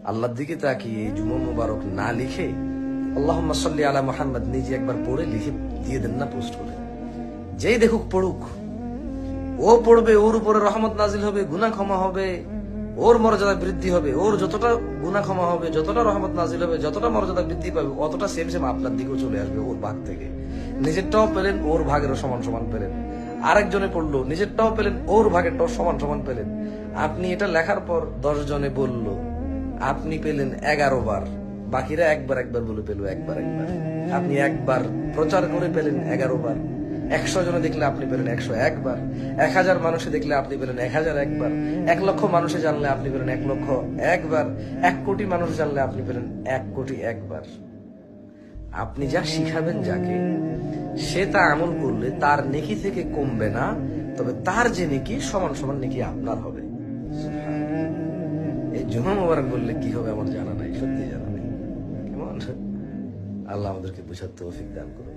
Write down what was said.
আল্লাহর দিকে তাকিয়ে জুমা মুবারক না লিখে আল্লাহুম্মা সাল্লি আলা মুহাম্মদ নিজে একবার পড়ে লিখে দিয়ে দেন না, পোস্ট করে। যেই দেখুক পড়ুক, ও পড়বে, ওর উপরে রহমত নাজিল হবে, গুনাহ ক্ষমা হবে, ওর মর্যাদা বৃদ্ধি হবে, ওর যতটা গুনাহ ক্ষমা হবে, যতটা রহমত নাজিল হবে, যতটা মর্যাদা বৃদ্ধি পাবে, অতটা সেম সেম আপনার দিকেও চলে আসবে ওর ভাগ থেকে। নিজেরটাও পেলেন, ওর ভাগেরও সমান সমান পেলেন। আরেকজনে পড়লো, নিজেরটাও পেলেন, ওর ভাগেরটাও সমান সমান পেলেন। আপনি এটা লেখার পর 10 জনে বলল, আপনি পেলেন 11 বার, বাকিরা একবার একবার বলে পেল একবার একবার। আপনি একবার প্রচার করে পেলেন 11 বার। 100 জনে দেখলে আপনি পেলেন 101 বার। 1000 মানুষে দেখলে আপনি পেলেন 1001 বার। 1 লক্ষ মানুষে জানলে আপনি পেলেন 1 লক্ষ 1 বার। 1 কোটি মানুষ জানলে আপনি পেলেন 1 কোটি 1 বার। আপনি যা শিখাবেন যাকে, সে তা আমল করলে তার নেকি থেকে কমবে না, তবে তার যে নেকি সমান সমান নেকি আপনার হবে। এই জুমা মুবারক বললে কি হবে আমার জানা নাই, সত্যি জানা নাই। কেমন? আল্লাহ আমাদেরকে বুঝার তৌফিক দান করুন।